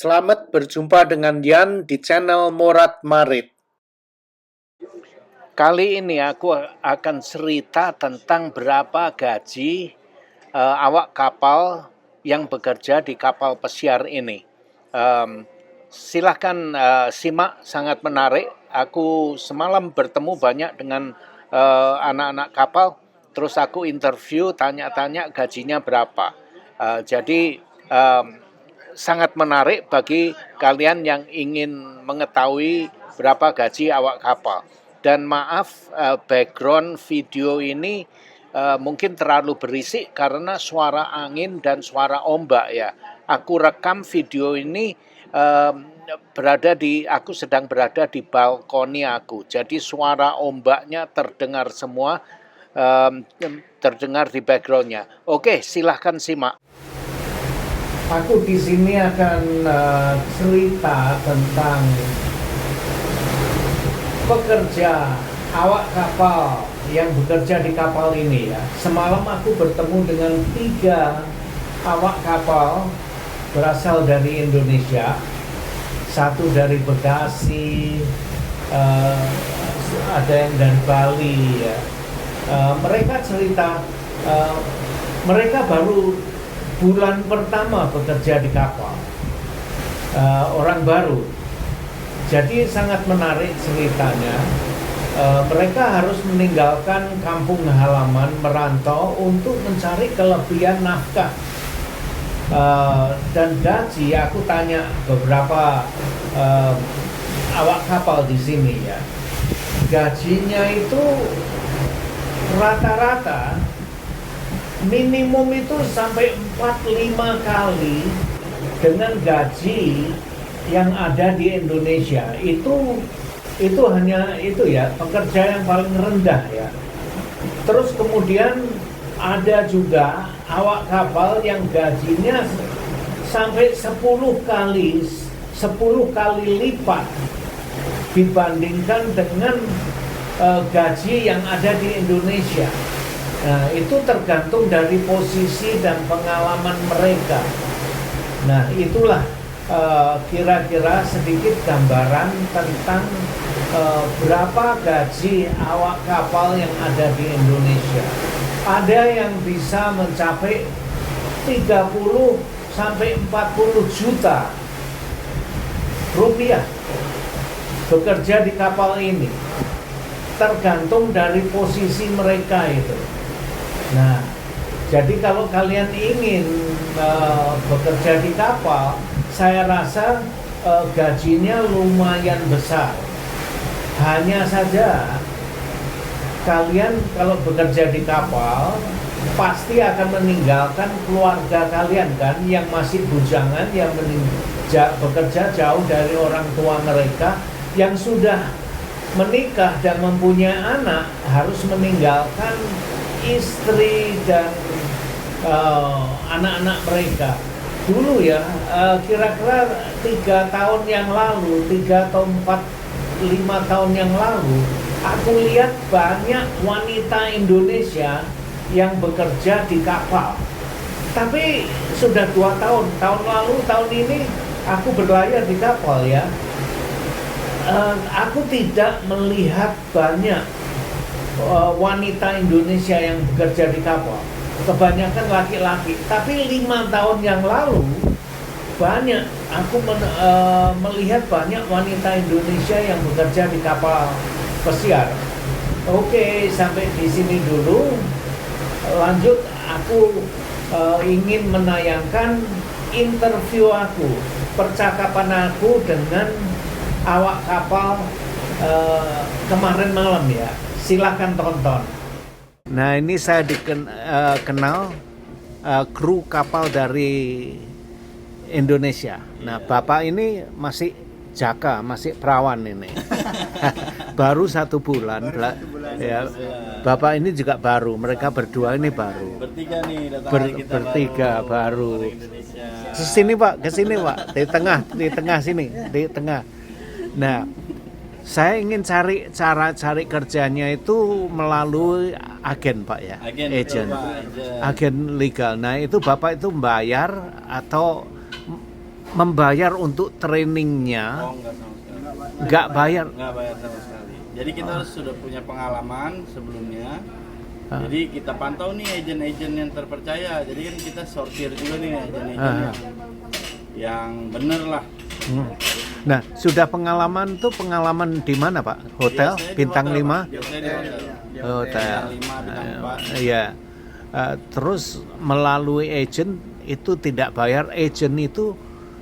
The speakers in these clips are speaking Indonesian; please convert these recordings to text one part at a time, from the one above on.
Selamat berjumpa dengan Dian di channel Morat Marit. Kali ini aku akan cerita tentang berapa gaji awak kapal yang bekerja di kapal pesiar ini. Silahkan simak, sangat menarik. Aku semalam bertemu banyak dengan anak-anak kapal, terus aku interview, tanya-tanya gajinya berapa. Jadi sangat menarik bagi kalian yang ingin mengetahui berapa gaji awak kapal. Dan maaf, background video ini mungkin terlalu berisik karena suara angin dan suara ombak ya. Aku rekam video ini aku sedang berada di balkoni aku. Jadi suara ombaknya terdengar semua, terdengar di backgroundnya. Oke, silahkan simak. Aku di sini akan cerita tentang pekerja awak kapal yang bekerja di kapal ini ya. Semalam aku bertemu dengan 3 awak kapal berasal dari Indonesia. Satu dari Bekasi, ada yang dari Bali ya. Mereka cerita mereka baru bulan pertama bekerja di kapal, orang baru. Jadi sangat menarik ceritanya. Mereka harus meninggalkan kampung halaman, merantau untuk mencari kelebihan nafkah. Dan gaji, aku tanya beberapa awak kapal di sini ya. Gajinya itu rata-rata minimum itu sampai 4-5 kali dengan gaji yang ada di Indonesia. Itu hanya itu ya, pekerja yang paling rendah ya. Terus kemudian ada juga awak kapal yang gajinya sampai 10 kali lipat dibandingkan dengan gaji yang ada di Indonesia. Nah, itu tergantung dari posisi dan pengalaman mereka. Nah, itulah kira-kira sedikit gambaran tentang berapa gaji awak kapal yang ada di Indonesia. Ada yang bisa mencapai 30 sampai 40 juta rupiah bekerja di kapal ini. Tergantung dari posisi mereka itu. Nah, jadi kalau kalian ingin bekerja di kapal, saya rasa gajinya lumayan besar. Hanya saja kalian kalau bekerja di kapal pasti akan meninggalkan keluarga kalian kan, yang masih bujangan, yang bekerja jauh dari orang tua mereka, yang sudah menikah dan mempunyai anak harus meninggalkan istri dan anak-anak mereka. Dulu ya, kira-kira 3 tahun yang lalu, 3 atau 5 tahun yang lalu, aku lihat banyak wanita Indonesia yang bekerja di kapal. Tapi sudah 2 tahun, tahun lalu, tahun ini aku berlayar di kapal ya. Aku tidak melihat banyak wanita Indonesia yang bekerja di kapal. Kebanyakan laki-laki. Tapi 5 tahun yang lalu banyak. Aku melihat banyak wanita Indonesia yang bekerja di kapal pesiar. Oke, sampai di sini dulu. Lanjut, aku ingin menayangkan interview aku, percakapan aku dengan awak kapal kemarin malam ya. Silakan tonton. Nah, ini saya kenal kru kapal dari Indonesia. Nah, Bapak ini masih jaka, masih perawan ini. Baru 1 bulan. Ya, Bapak ini juga baru. Mereka berdua ini baru. Bertiga nih datang bertiga baru. Kesini Pak, kesini Pak. Di tengah sini, di tengah. Nah, saya ingin cari cara cari kerjanya itu melalui agen Pak ya, agent, agen legal. Nah, itu Bapak itu membayar atau membayar untuk trainingnya? Oh, enggak sama sekali. Nggak bayar? Nggak bayar sama sekali. Jadi kita harus sudah punya pengalaman sebelumnya. Jadi kita pantau nih agen-agen yang terpercaya. Jadi kan kita sortir juga nih agen-agen yang bener lah. Nah, sudah pengalaman tuh pengalaman di mana Pak? Hotel Biasanya di bintang hotel, 5? Pak. Biasanya di hotel. Hotel. Bintang 5, bintang 4. Iya. Terus melalui agent itu tidak bayar. Agent itu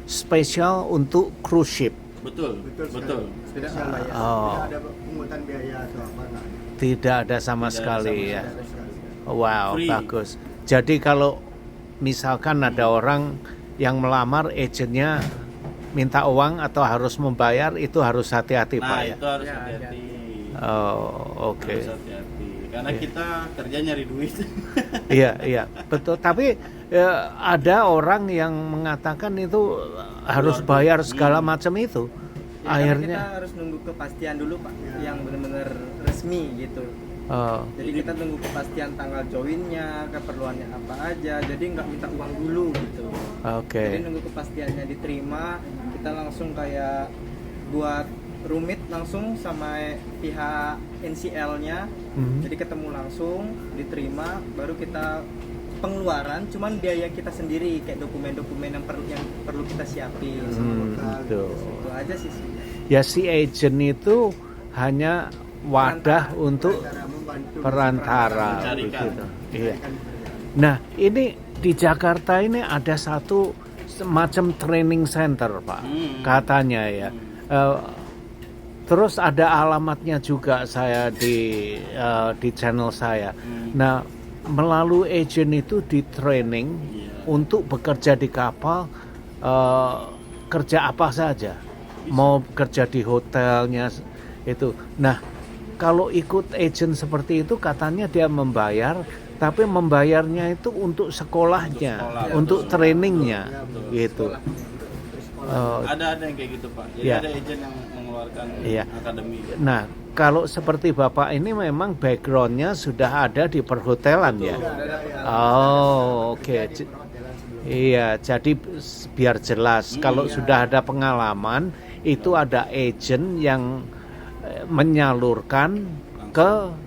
spesial untuk cruise ship. Betul. Tidak membayar. Oh. Tidak ada pungutan biaya atau apa enggak. Tidak ada sama Tidak ada sekali sama ya. sekali. Wow, Free. bagus. Jadi kalau misalkan ada orang yang melamar, agennya minta uang atau harus membayar, itu harus hati-hati Pak Nah, ya. itu harus hati-hati. Oh, oke. Harus hati-hati. Karena kita kerja nyari duit. Iya, betul. Tapi ada orang yang mengatakan itu harus bayar segala macam itu. Ya, Akhirnya, kita harus nunggu kepastian dulu Pak, yang benar-benar resmi gitu. Jadi kita tunggu kepastian tanggal joinnya, keperluannya apa aja. Jadi nggak minta uang dulu gitu. oke. Jadi nunggu kepastiannya diterima, kita langsung kayak buat rumit langsung sama pihak NCL-nya. Jadi ketemu langsung, diterima, baru kita pengeluaran. Cuman biaya kita sendiri kayak dokumen-dokumen yang perlu kita siapin. Betul. Itu aja sih. Ya si agent itu hanya wadah untuk Cara membantu perantara Mencarikan. begitu. Iya. Nah, ini di Jakarta ini ada satu semacam training center, Pak. Katanya ya. Terus ada alamatnya juga saya di channel saya. Nah, melalui agent itu di training untuk bekerja di kapal, kerja apa saja. Mau kerja di hotelnya itu. Nah, kalau ikut agent seperti itu katanya dia membayar, tapi membayarnya itu untuk sekolahnya, untuk trainingnya, gitu. Ada yang kayak gitu Pak. Jadi Ya. ada agent yang mengeluarkan Iya. akademi. Nah, kalau seperti Bapak ini memang backgroundnya sudah ada di perhotelan ya? Oh, oke. Iya, jadi biar jelas kalau sudah ada pengalaman itu ada agent yang menyalurkan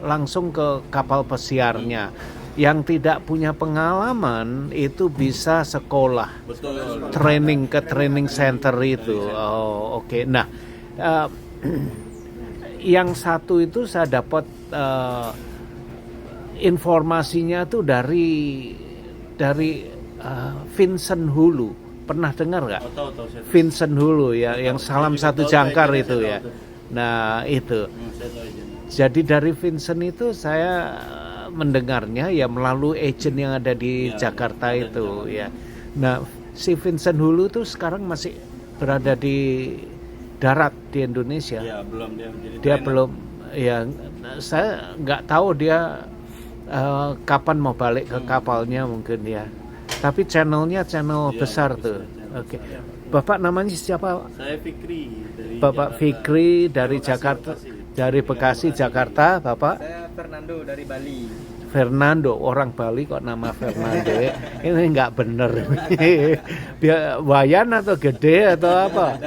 langsung ke kapal pesiarnya. Yang tidak punya pengalaman itu bisa sekolah, Betul. training ke training center itu. Oh, oke. Nah, yang satu itu saya dapat informasinya tuh dari Vincent Hulu. Pernah dengar nggak? Tahu saya. Vincent Hulu ya, yang salam Saya satu juga tahu, jangkar saya itu tahu ya. tuh. Nah itu. Saya tahu agent. Jadi dari Vincent itu saya mendengarnya ya melalui agent yang ada di Jakarta ada di itu ya. Nah si Vincent Hulu tuh sekarang masih berada di darat di Indonesia. Ya, belum dia menjadi Dia trainer. belum ya, saya nggak tahu dia kapan mau balik ke kapalnya mungkin ya. Tapi channelnya channel Iya, besar bisa, tuh. channel Oke. besar. Bapak namanya siapa? Saya Fikri dari Bapak Jakarta. Fikri dari Bekasi, Jakarta, Bekasi. dari Bekasi, Jakarta. Bapak Saya Fernando dari Bali. Fernando, orang Bali kok nama Fernando ya? Ini nggak bener. Biar Wayan atau gede atau apa?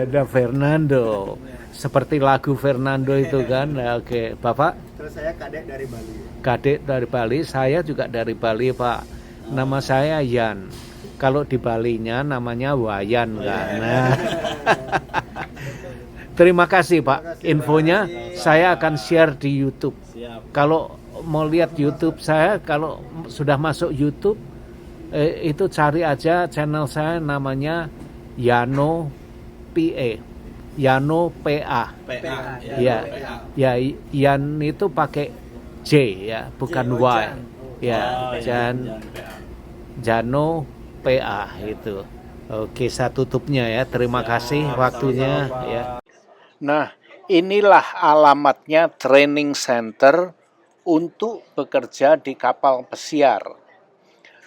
Ada Fernando. Seperti lagu Fernando itu kan. Oke, Bapak Terus saya kadek dari Bali. Kadek dari Bali, saya juga dari Bali, Pak. Nama saya Yan. Kalau di Balinya namanya Wayan kan. Nah. Terima kasih Pak. Infonya saya akan share di YouTube. Siap. Kalau mau lihat YouTube saya, kalau sudah masuk YouTube itu cari aja channel saya namanya Yano PA. Yano PA. PA. Ya, PA. ya Yan itu pakai J ya, bukan Y. Ya, Jangan PA. Jano PA itu. Oke, saya tutupnya ya. Terima kasih waktunya ya. Nah, inilah alamatnya training center untuk bekerja di kapal pesiar.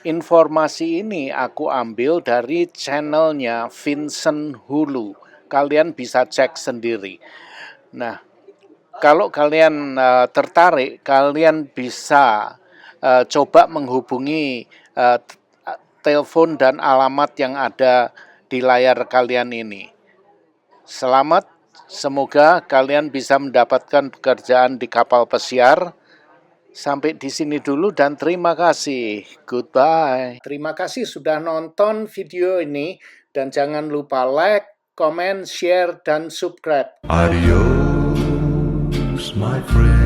Informasi ini aku ambil dari channelnya Vincent Hulu. Kalian bisa cek sendiri. Nah, kalau kalian tertarik, kalian bisa coba menghubungi telepon dan alamat yang ada di layar kalian ini. Selamat, semoga kalian bisa mendapatkan pekerjaan di kapal pesiar. Sampai di sini dulu dan terima kasih. Goodbye. Terima kasih sudah nonton video ini dan jangan lupa like, comment, share, dan subscribe. Adios, my friend.